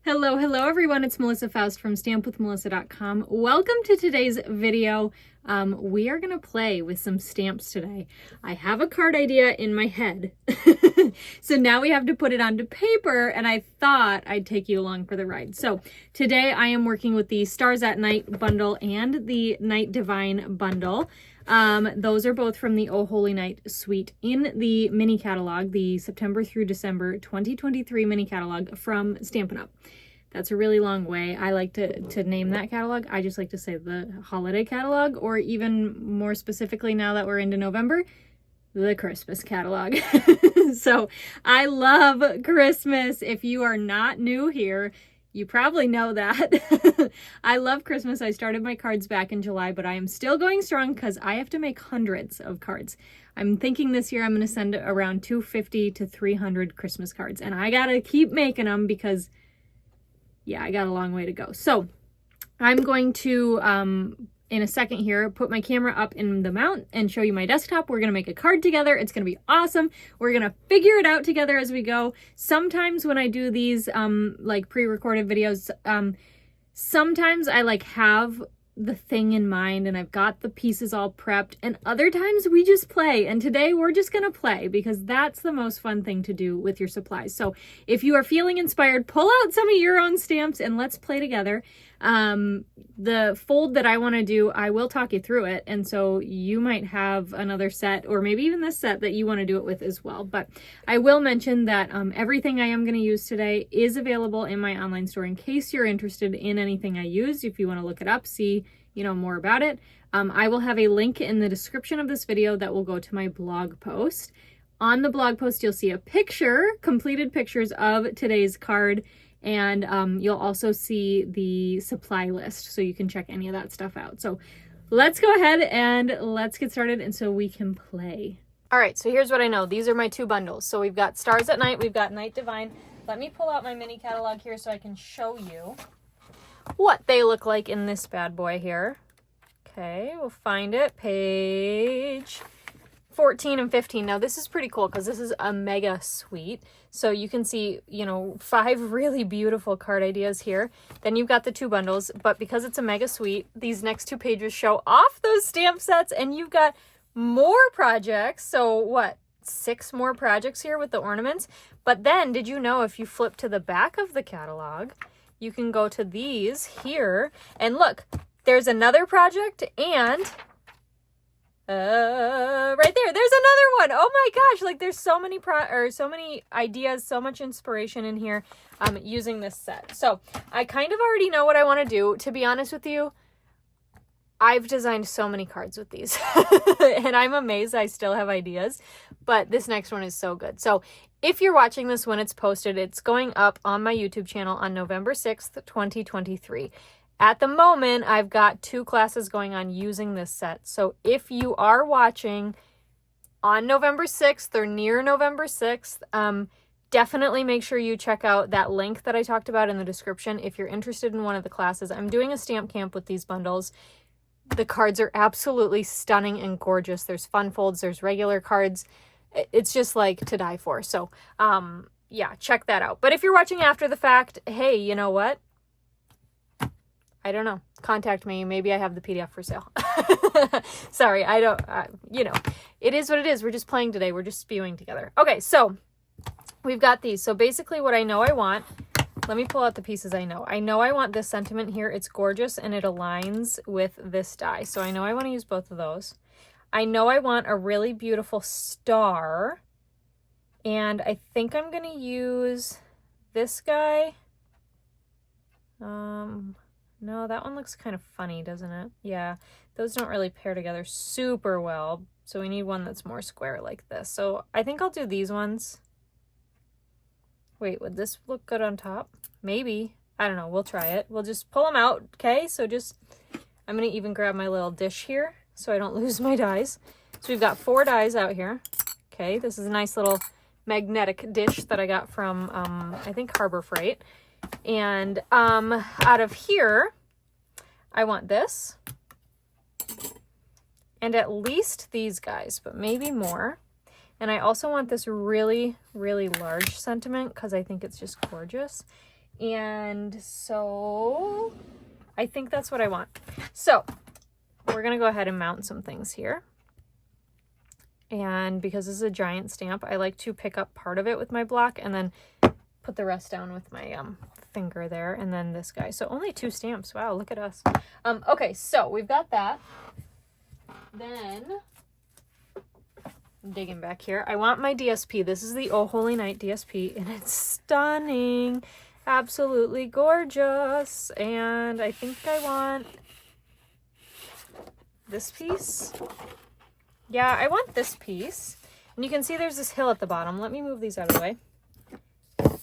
Hello everyone, it's Melissa Faust from stampwithmelissa.com. Welcome to today's video. We are gonna play with some stamps today. I have a card idea in my head. So now we have to put it onto paper, and I thought I'd take you along for the ride. So today I am working with the Stars at Night bundle and the Night Divine bundle. Those are both from the Oh Holy Night suite in the mini catalog, the September through December 2023 mini catalog from Stampin' Up. That's a really long way. I like to name that catalog. I just like to say the holiday catalog, or even more specifically, now that we're into November, the Christmas catalog. So I love Christmas. If you are not new here, you probably know that. I love Christmas. I started my cards back in July, but I am still going strong because I have to make hundreds of cards. I'm thinking this year I'm going to send around 250 to 300 Christmas cards, and I got to keep making them because, yeah, I got a long way to go. So I'm going to, in a second here, put my camera up in the mount and show you my desktop. We're going to make a card together. It's going to be awesome. We're going to figure it out together as we go. Sometimes when I do these like pre-recorded videos, sometimes I like have the thing in mind and I've got the pieces all prepped, and other times we just play. And today we're just gonna play because that's the most fun thing to do with your supplies. So if you are feeling inspired, pull out some of your own stamps and let's play together. The fold that I want to do, I will talk you through it, and so you might have another set or maybe even this set that you want to do it with as well. But I will mention that everything I am going to use today is available in my online store in case you're interested in anything I use. If you want to look it up, see more about it, I will have a link in the description of this video that will go to my blog post. On the blog post you'll see a picture, completed pictures of today's card, and you'll also see the supply list, so you can check any of that stuff out. So let's go ahead and let's get started, and so we can play. All right, so here's what I know. These are my two bundles. So we've got Stars at Night, we've got Night Divine. Let me pull out my mini catalog here so I can show you what they look like in this bad boy here. Okay, we'll find it. Page 14 and 15. Now this is pretty cool because this is a mega suite. So you can see, 5 really beautiful card ideas here. Then you've got the two bundles, but because it's a mega suite, these next 2 pages show off those stamp sets, and you've got more projects. So what, 6 more projects here with the ornaments? But then did you know if you flip to the back of the catalog, you can go to these here and look, there's another project, and right there's another one. Oh my gosh, like there's so many so many ideas, so much inspiration in here using this set. So I kind of already know what I want to do. To be honest with you, I've designed so many cards with these and I'm amazed I still have ideas, but this next one is so good. So if you're watching this when it's posted, it's going up on my YouTube channel on November 6th, 2023. At the moment, I've got 2 classes going on using this set. So if you are watching on November 6th or near November 6th, definitely make sure you check out that link that I talked about in the description if you're interested in one of the classes. I'm doing a stamp camp with these bundles. The cards are absolutely stunning and gorgeous. There's fun folds, there's regular cards. It's just like to die for. So yeah, check that out. But if you're watching after the fact, hey, you know what? I don't know. Contact me. Maybe I have the PDF for sale. Sorry, I don't, it is what it is. We're just playing today. We're just spewing together. Okay, so we've got these. So basically what I know I want, let me pull out the pieces I know. I know I want this sentiment here. It's gorgeous and it aligns with this die. So I know I want to use both of those. I know I want a really beautiful star. And I think I'm going to use this guy. No, that one looks kind of funny, doesn't it? Yeah, those don't really pair together super well. So we need one that's more square like this. So I think I'll do these ones. Wait, would this look good on top? Maybe. I don't know. We'll try it. We'll just pull them out. Okay, so I'm going to even grab my little dish here so I don't lose my dies. So we've got 4 dies out here. Okay, this is a nice little magnetic dish that I got from, I think, Harbor Freight. And out of here, I want this. And at least these guys, but maybe more. And I also want this really, really large sentiment because I think it's just gorgeous. And so I think that's what I want. So we're gonna go ahead and mount some things here. And because this is a giant stamp, I like to pick up part of it with my block and then put the rest down with my finger there, and then this guy. So only 2 stamps. Wow, look at us. Okay, so we've got that. Then I'm digging back here. I want my DSP. This is the Oh Holy Night DSP, and it's stunning. Absolutely gorgeous. And I think I want this piece. Yeah, I want this piece. And you can see there's this hill at the bottom. Let me move these out of the way.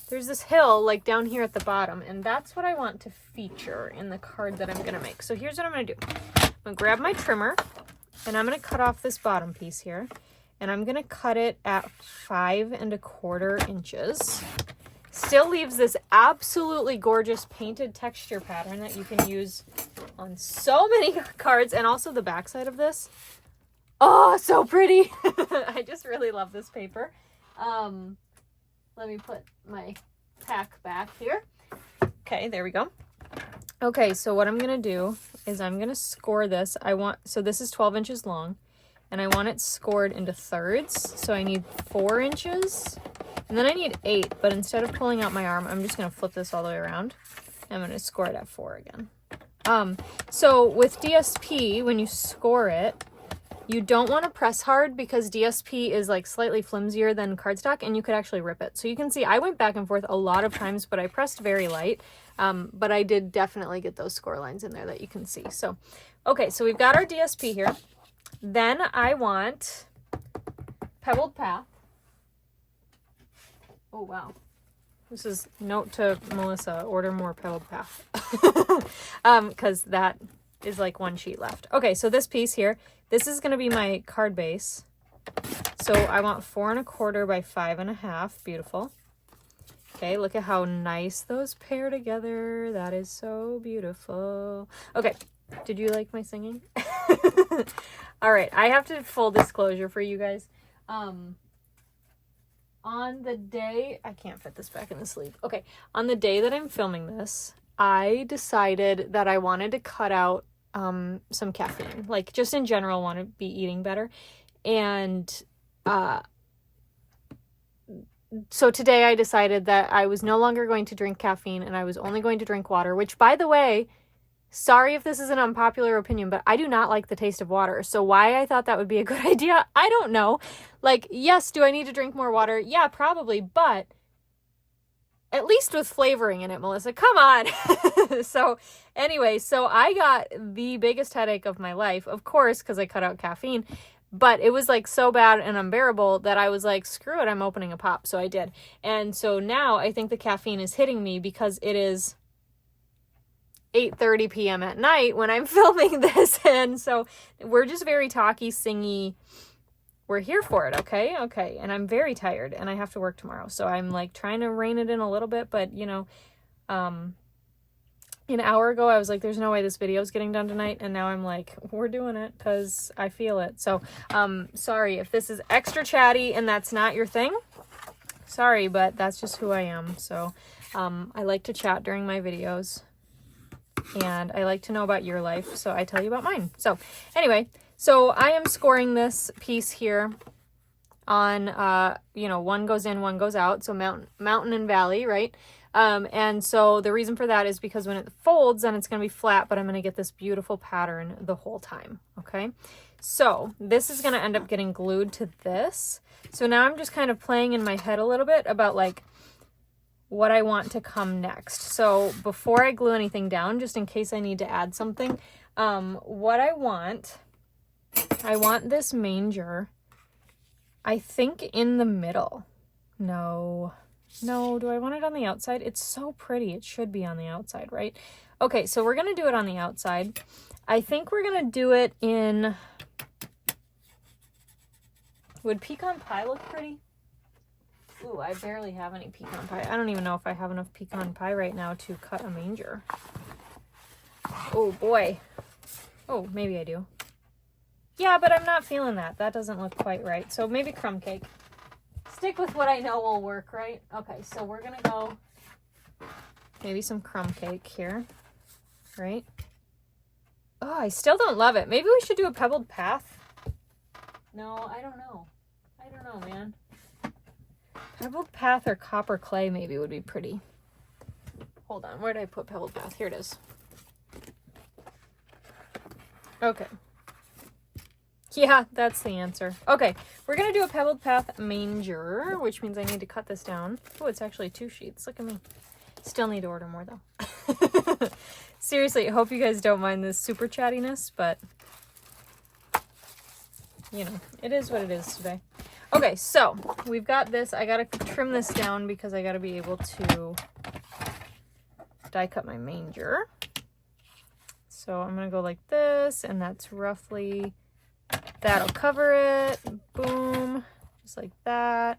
There's this hill like down here at the bottom, and that's what I want to feature in the card that I'm going to make. So here's what I'm going to do. I'm going to grab my trimmer, and I'm going to cut off this bottom piece here, and I'm going to cut it at 5 1/4 inches. Still leaves this absolutely gorgeous painted texture pattern that you can use on so many cards, and also the backside of this. Oh, so pretty. I just really love this paper. Let me put my pack back here. Okay, there we go. Okay, so what I'm going to do is I'm going to score this. So this is 12 inches long, and I want it scored into thirds. So I need 4 inches, and then I need 8, but instead of pulling out my arm, I'm just going to flip this all the way around. I'm going to score it at 4 again. So with DSP, when you score it, you don't want to press hard because DSP is like slightly flimsier than cardstock, and you could actually rip it. So you can see I went back and forth a lot of times, but I pressed very light. But I did definitely get those score lines in there that you can see. So, okay, so we've got our DSP here. Then I want Pebbled Path. Oh, wow. This is note to Melissa, order more Pebbled Path. Because that is like 1 sheet left. Okay, so this piece here, this is going to be my card base. So I want 4 1/4 by 5 1/2. Beautiful. Okay, look at how nice those pair together. That is so beautiful. Okay, did you like my singing? All right, I have to full disclosure for you guys. On the day, I can't fit this back in the sleeve. Okay, on the day that I'm filming this, I decided that I wanted to cut out some caffeine, like just in general want to be eating better. And so today I decided that I was no longer going to drink caffeine and I was only going to drink water, which, by the way, sorry if this is an unpopular opinion, but I do not like the taste of water. So why I thought that would be a good idea, I don't know. Like, yes, do I need to drink more water? Yeah, probably, but at least with flavoring in it, Melissa. Come on. So anyway, so I got the biggest headache of my life, of course, because I cut out caffeine. But it was like so bad and unbearable that I was like, screw it, I'm opening a pop. So I did. And so now I think the caffeine is hitting me because it is 8:30 p.m. at night when I'm filming this. And so we're just very talky, singy. We're here for it, okay? Okay. And I'm very tired and I have to work tomorrow. So I'm like trying to rein it in a little bit, but you know, an hour ago I was like, there's no way this video is getting done tonight, and now I'm like, we're doing it because I feel it. So sorry if this is extra chatty and that's not your thing. Sorry, but that's just who I am. So I like to chat during my videos, and I like to know about your life, so I tell you about mine. So anyway, so I am scoring this piece here on you know, one goes in, one goes out, so mountain and valley, right? And so the reason for that is because when it folds, then it's going to be flat, but I'm going to get this beautiful pattern the whole time. Okay. So this is going to end up getting glued to this. So now I'm just kind of playing in my head a little bit about like what I want to come next. So before I glue anything down, just in case I need to add something, what I want this manger, I think, in the middle. No, do I want it on the outside? It's so pretty. It should be on the outside, right? Okay, so we're going to do it on the outside. I think we're going to do it in... Would pecan pie look pretty? Ooh, I barely have any pecan pie. I don't even know if I have enough pecan pie right now to cut a manger. Oh, boy. Oh, maybe I do. Yeah, but I'm not feeling that. That doesn't look quite right. So maybe crumb cake. Stick with what I know will work, right? Okay, so we're going to go maybe some crumb cake here, right? Oh, I still don't love it. Maybe we should do a pebbled path. No, I don't know. I don't know, man. Pebbled path or copper clay maybe would be pretty. Hold on, where did I put pebbled path? Here it is. Okay. Yeah, that's the answer. Okay, we're gonna do a pebbled path manger, which means I need to cut this down. Oh, it's actually 2 sheets. Look at me. Still need to order more though. Seriously, I hope you guys don't mind this super chattiness, but you know, it is what it is today. Okay, so we've got this. I gotta trim this down because I gotta be able to die cut my manger. So I'm gonna go like this, and that's roughly, that'll cover it. Boom, just like that.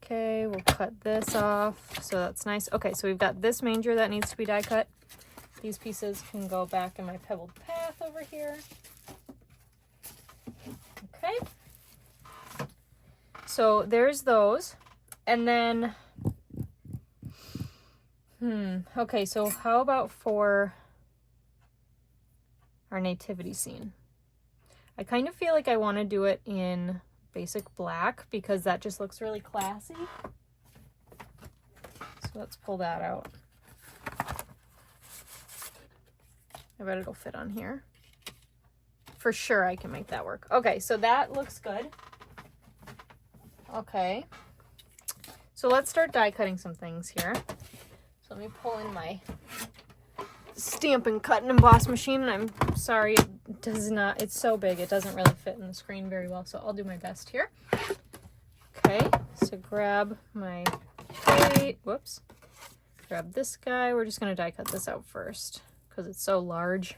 Okay, we'll cut this off, so that's nice. Okay, so we've got this manger that needs to be die cut. These pieces can go back in my pebbled path over here. Okay. So there's those. And then, okay, so how about for our nativity scene? I kind of feel like I want to do it in basic black because that just looks really classy. So let's pull that out. I bet it'll fit on here. For sure I can make that work. Okay, so that looks good. Okay. So let's start die cutting some things here. So let me pull in my Stampin' Cut and Emboss machine, and I'm sorry, it does not, it's so big, it doesn't really fit in the screen very well, so I'll do my best here. Okay, so grab my plate, whoops, grab this guy. We're just going to die cut this out first, because it's so large.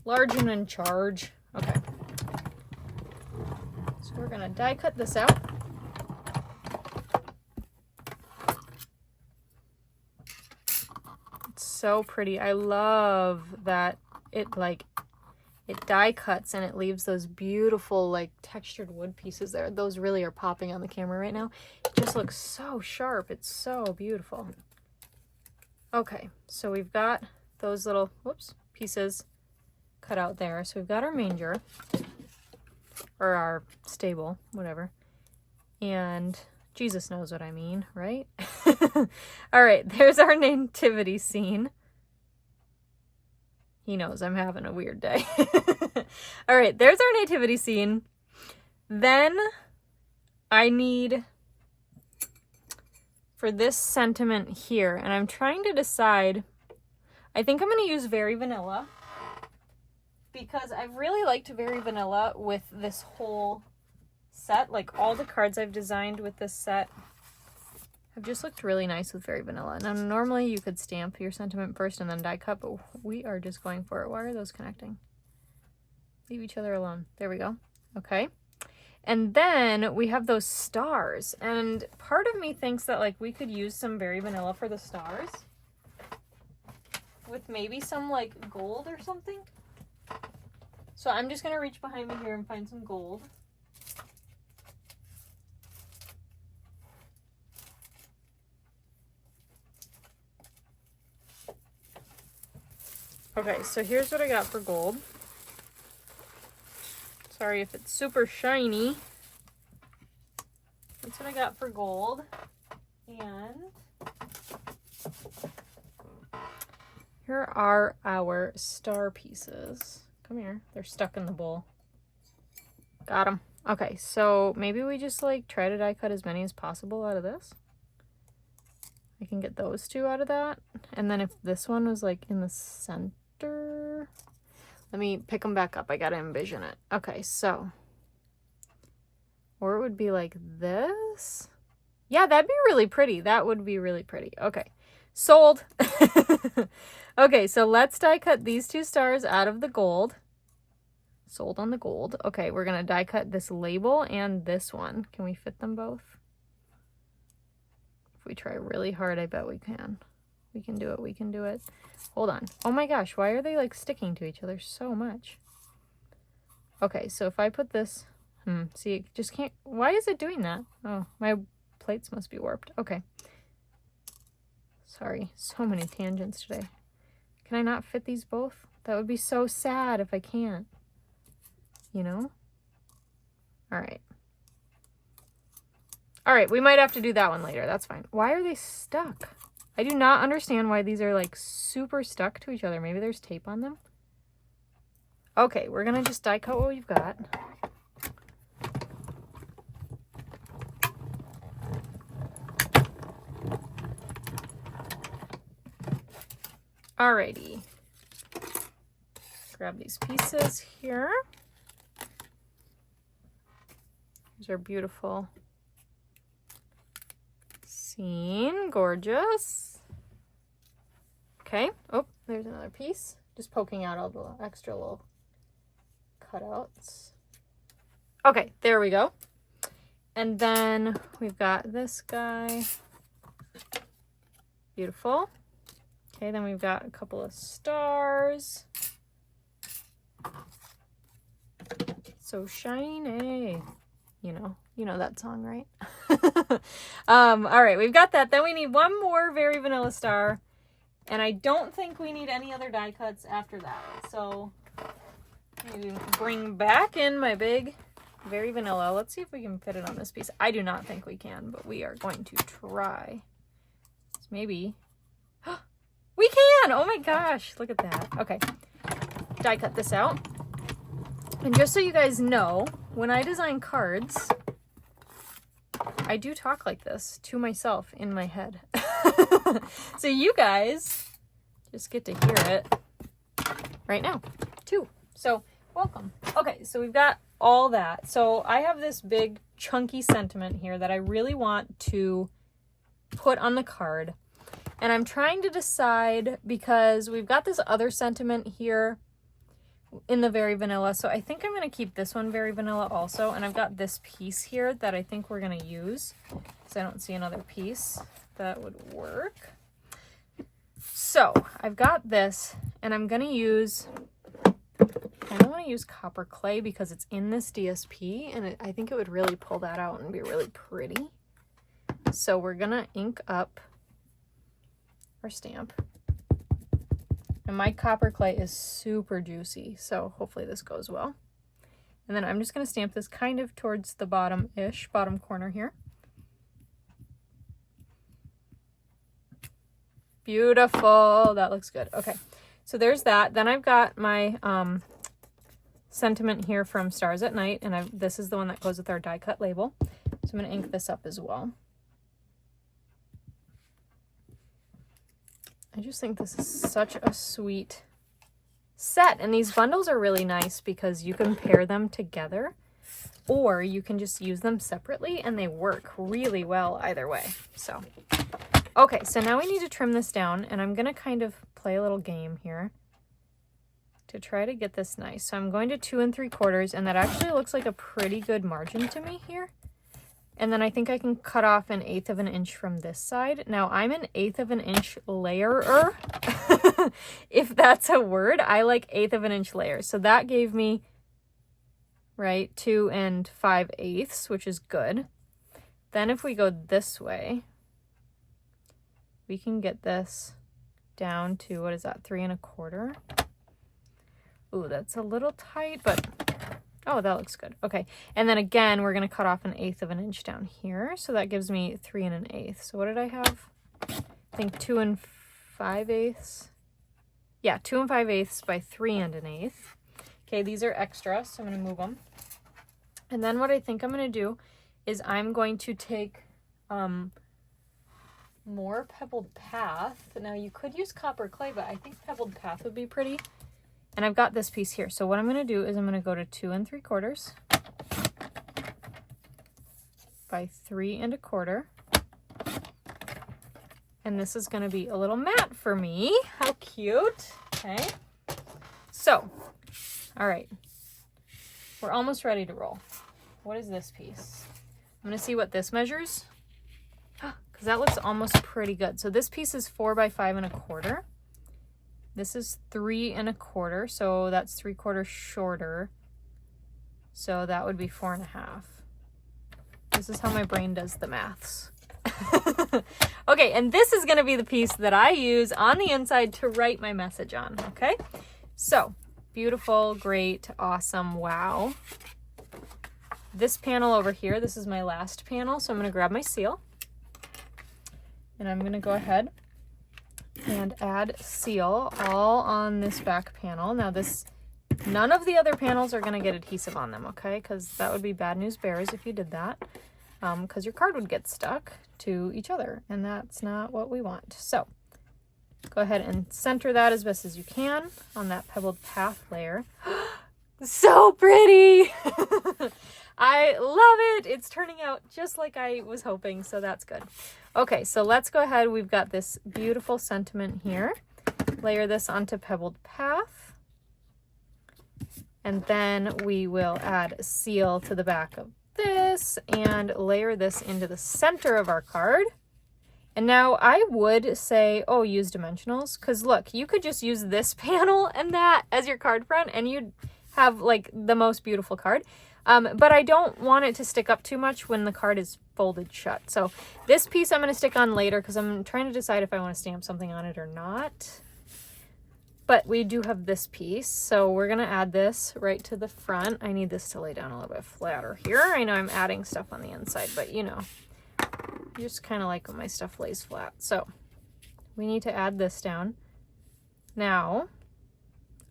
Large and in charge. Okay. So we're going to die cut this out. So pretty. I love that it die cuts and it leaves those beautiful like textured wood pieces there. Those really are popping on the camera right now. It just looks so sharp. It's so beautiful. Okay, so we've got those little pieces cut out there. So we've got our manger or our stable, whatever. And Jesus knows what I mean, right? All right, there's our nativity scene. He knows I'm having a weird day. All right, there's our nativity scene. Then I need, for this sentiment here, and I'm trying to decide, I think I'm going to use Very Vanilla because I really liked Very Vanilla with this whole set. Like all the cards I've designed with this set have just looked really nice with Very Vanilla. Now normally you could stamp your sentiment first and then die cut, but we are just going for it. Why are those connecting? Leave each other alone. There we go. Okay. And then we have those stars, and part of me thinks that like we could use some Very Vanilla for the stars with maybe some like gold or something. So I'm just going to reach behind me here and find some gold. Okay, so here's what I got for gold. Sorry if it's super shiny. That's what I got for gold. And here are our star pieces. Come here. They're stuck in the bowl. Got them. Okay, so maybe we just like try to die cut as many as possible out of this. I can get those two out of that. And then if this one was like in the center, let me pick them back up. I gotta envision it. Okay, so, or it would be like this. Yeah, that'd be really pretty. That would be really pretty. Okay, sold. Okay, so let's die cut these two stars out of the gold. Sold on the gold. Okay, we're gonna die cut this label and this one. Can we fit them both? If we try really hard, I bet we can. We can do it. We can do it. Hold on. Oh my gosh, why are they like sticking to each other so much? Okay, so if I put this, see, it just can't, why is it doing that? Oh, my plates must be warped. Okay. Sorry, so many tangents today. Can I not fit these both? That would be so sad if I can't. You know? All right. All right, we might have to do that one later. That's fine. Why are they stuck? I do not understand why these are like super stuck to each other. Maybe there's tape on them. Okay, we're gonna just die cut what we've got. Alrighty. Grab these pieces here. These are beautiful. Scene, gorgeous. Okay, oh, there's another piece. Just poking out all the extra little cutouts. Okay, there we go. And then we've got this guy. Beautiful. Okay, then we've got a couple of stars. So shiny. You know that song, right? All right, we've got that. Then we need one more Very Vanilla star. And I don't think we need any other die cuts after that. So I'm going to bring back in my big Very Vanilla. Let's see if we can fit it on this piece. I do not think we can, but we are going to try. So maybe. We can! Oh my gosh, look at that. Okay, die cut this out. And just so you guys know, when I design cards, I do talk like this to myself in my head. So you guys just get to hear it right now, too. So welcome. Okay, so we've got all that. So I have this big chunky sentiment here that I really want to put on the card. And I'm trying to decide because we've got this other sentiment here in the Very Vanilla. So I think I'm going to keep this one Very Vanilla also. And I've got this piece here that I think we're going to use. because I don't see another piece that would work. So I've got this, and I'm going to use, I don't want to use copper clay because it's in this DSP, and I think it would really pull that out and be really pretty. So we're going to ink up our stamp. And my copper clay is super juicy, so hopefully this goes well. And then I'm just going to stamp this kind of towards the bottom-ish, bottom corner here. Beautiful. That looks good. Okay, so there's that. Then I've got my sentiment here from Stars at Night, and this is the one that goes with our die cut label. So I'm going to ink this up as well. I just think this is such a sweet set, and these bundles are really nice because you can pair them together or you can just use them separately and they work really well either way. So okay, so now we need to trim this down, and I'm gonna kind of play a little game here to try to get this nice. So I'm going to 2 3/4, and that actually looks like a pretty good margin to me here. And then I think I can cut off 1/8 of an inch from this side. Now I'm 1/8 of an inch layerer. If that's a word, I like 1/8 of an inch layers. So that gave me, right, 2 5/8, which is good. Then if we go this way, we can get this down to, what is that, 3 1/4. Ooh, that's a little tight, but oh, that looks good. Okay, and then again, we're going to cut off 1/8 of an inch down here. So that gives me 3 1/8. So what did I have? I think 2 5/8. Yeah, 2 5/8 by 3 1/8. Okay, these are extra, so I'm going to move them. And then what I think I'm going to do is I'm going to take more Pebbled Path. Now you could use copper clay, but I think Pebbled Path would be pretty. And I've got this piece here. So what I'm going to do is I'm going to go to 2 3/4 by 3 1/4. And this is going to be a little mat for me. How cute. Okay. So, all right. We're almost ready to roll. What is this piece? I'm going to see what this measures, because that looks almost pretty good. So this piece is 4 by 5 1/4. This is 3 1/4, so that's 3/4 shorter. So that would be 4 1/2. This is how my brain does the maths. Okay, and this is gonna be the piece that I use on the inside to write my message on, okay? So, beautiful, great, awesome, wow. This panel over here, this is my last panel, so I'm gonna grab my seal. And I'm gonna go ahead and add seal all on this back panel. Now none of the other panels are gonna get adhesive on them, okay? Because that would be bad news bears if you did that. Because your card would get stuck to each other, and that's not what we want. So go ahead and center that as best as you can on that pebbled path layer. So pretty! I love it! It's turning out just like I was hoping, so that's good. Okay, so let's go ahead. We've got this beautiful sentiment here. Layer this onto pebbled path. And then we will add seal to the back of this and layer this into the center of our card. And now I would say, oh, use dimensionals, because look, you could just use this panel and that as your card front and you'd have like the most beautiful card. But I don't want it to stick up too much when the card is folded shut. So this piece I'm going to stick on later because I'm trying to decide if I want to stamp something on it or not. But we do have this piece, so we're gonna add this right to the front. I need this to lay down a little bit flatter here. I know I'm adding stuff on the inside, but you know, I just kind of like when my stuff lays flat. So we need to add this down. Now,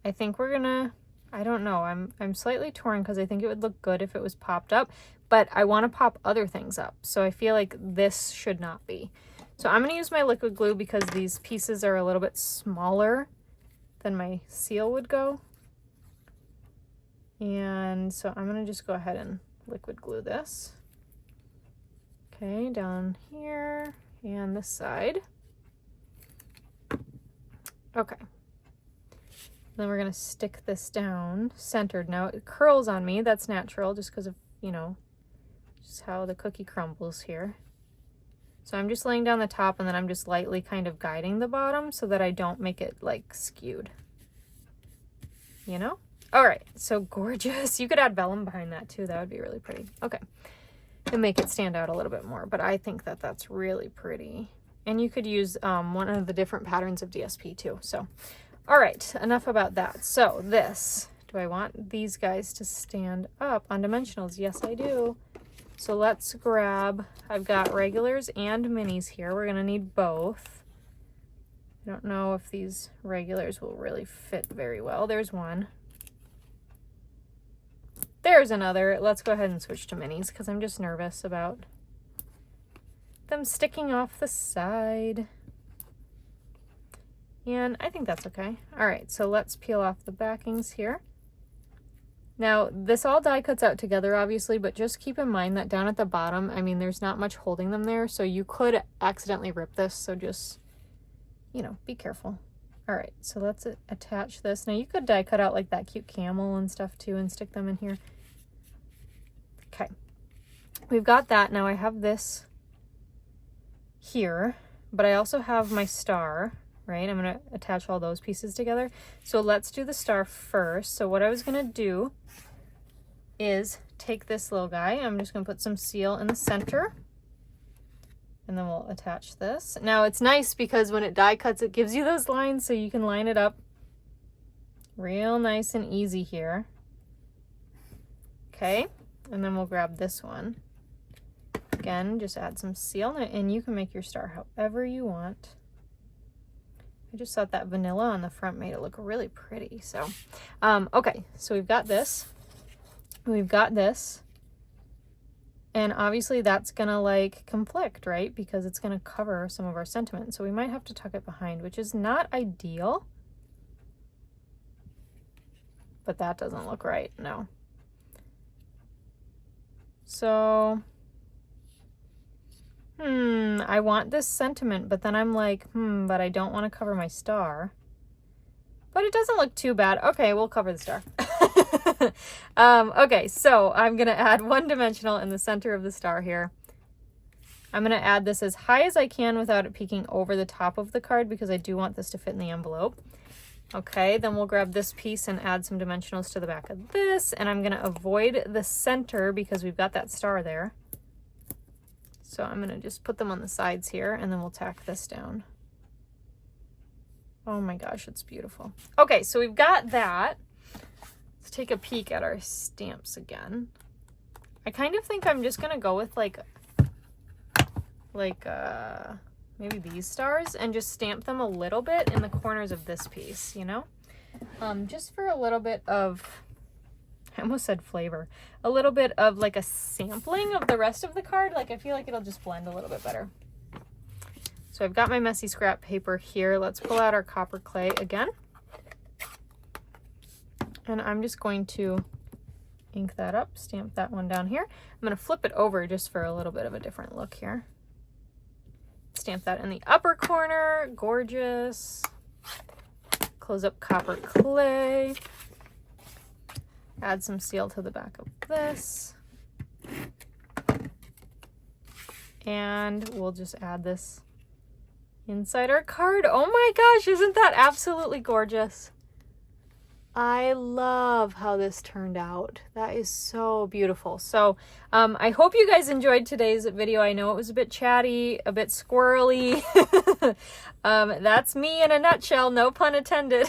I think we're gonna, I don't know, I'm slightly torn because I think it would look good if it was popped up, but I want to pop other things up. So I feel like this should not be. So I'm gonna use my liquid glue because these pieces are a little bit smaller than my seal would go. And so I'm gonna just go ahead and liquid glue this. Okay, down here and this side. Okay. Then we're gonna stick this down centered. Now it curls on me, that's natural just because of, you know, just how the cookie crumbles here. So I'm just laying down the top and then I'm just lightly kind of guiding the bottom so that I don't make it like skewed. You know? All right, so gorgeous. You could add vellum behind that too. That would be really pretty. Okay, and make it stand out a little bit more, but I think that that's really pretty. And you could use one of the different patterns of DSP too. So, all right, enough about that. So this, do I want these guys to stand up on dimensionals? Yes, I do. So let's grab, I've got regulars and minis here. We're gonna need both. I don't know if these regulars will really fit very well. There's one. There's another. Let's go ahead and switch to minis because I'm just nervous about them sticking off the side. And I think that's okay. All right, so let's peel off the backings here. Now, this all die cuts out together, obviously, but just keep in mind that down at the bottom, I mean, there's not much holding them there, so you could accidentally rip this, so just, you know, be careful. All right, so let's attach this. Now, you could die cut out like that cute camel and stuff, too, and stick them in here. Okay, we've got that. Now, I have this here, but I also have my star, right? I'm going to attach all those pieces together. So let's do the star first. So what I was going to do is take this little guy. I'm just going to put some seal in the center. And then we'll attach this. Now it's nice because when it die cuts, it gives you those lines so you can line it up real nice and easy here. Okay, and then we'll grab this one. Again, just add some seal and you can make your star however you want. I just thought that vanilla on the front made it look really pretty. So, okay, so we've got this. We've got this. And obviously that's gonna like conflict, right? Because it's gonna cover some of our sentiment. So we might have to tuck it behind, which is not ideal. But that doesn't look right, no. So, I want this sentiment, but then I'm like, but I don't want to cover my star. But it doesn't look too bad. Okay, we'll cover the star. Okay, so I'm going to add one dimensional in the center of the star here. I'm going to add this as high as I can without it peeking over the top of the card because I do want this to fit in the envelope. Okay, then we'll grab this piece and add some dimensionals to the back of this. And I'm going to avoid the center because we've got that star there. So I'm going to just put them on the sides here, and then we'll tack this down. Oh my gosh, it's beautiful. Okay, so we've got that. Let's take a peek at our stamps again. I kind of think I'm just going to go with like maybe these stars and just stamp them a little bit in the corners of this piece, you know? Just for a little bit of, I almost said flavor, a little bit of like a sampling of the rest of the card. Like I feel like it'll just blend a little bit better. So I've got my messy scrap paper here. Let's pull out our copper clay again. And I'm just going to ink that up, stamp that one down here. I'm going to flip it over just for a little bit of a different look here. Stamp that in the upper corner. Gorgeous. Close up copper clay. Add some seal to the back of this. And we'll just add this inside our card. Oh my gosh, isn't that absolutely gorgeous? I love how this turned out. That is so beautiful. So I hope you guys enjoyed today's video. I know it was a bit chatty, a bit squirrely. That's me in a nutshell, no pun intended.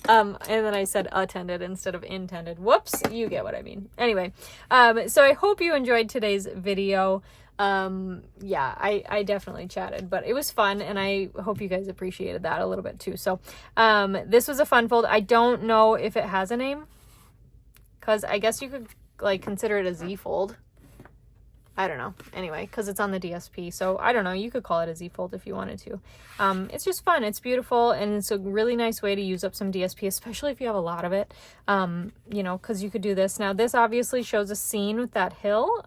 And then I said attended instead of intended. Whoops, you get what I mean. Anyway, so I hope you enjoyed today's video. Yeah, I definitely chatted, but it was fun, and I hope you guys appreciated that a little bit too. So this was a fun fold. I don't know if it has a name, because I guess you could like consider it a Z fold. I don't know. Anyway, because it's on the DSP, so I don't know. You could call it a Z fold if you wanted to. It's just fun. It's beautiful, and it's a really nice way to use up some DSP, especially if you have a lot of it. You know, because you could do this. Now, this obviously shows a scene with that hill.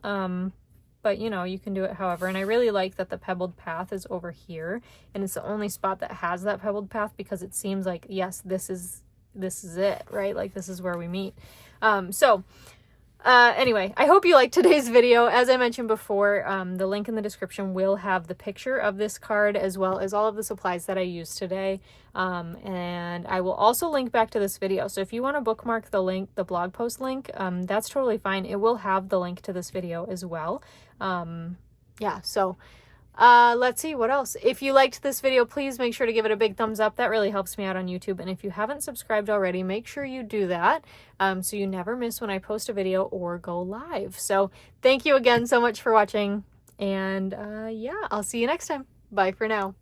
But you know, you can do it however. And I really like that the pebbled path is over here, and it's the only spot that has that pebbled path, because it seems like, yes, this is it, right? Like this is where we meet. Anyway, I hope you liked today's video. As I mentioned before, the link in the description will have the picture of this card as well as all of the supplies that I used today. And I will also link back to this video. So if you want to bookmark the link, the blog post link, that's totally fine. It will have the link to this video as well. Yeah, so let's see what else. If you liked this video, please make sure to give it a big thumbs up. That really helps me out on YouTube. And if you haven't subscribed already, make sure you do that, so you never miss when I post a video or go live. So thank you again so much for watching, and yeah, I'll see you next time. Bye for now.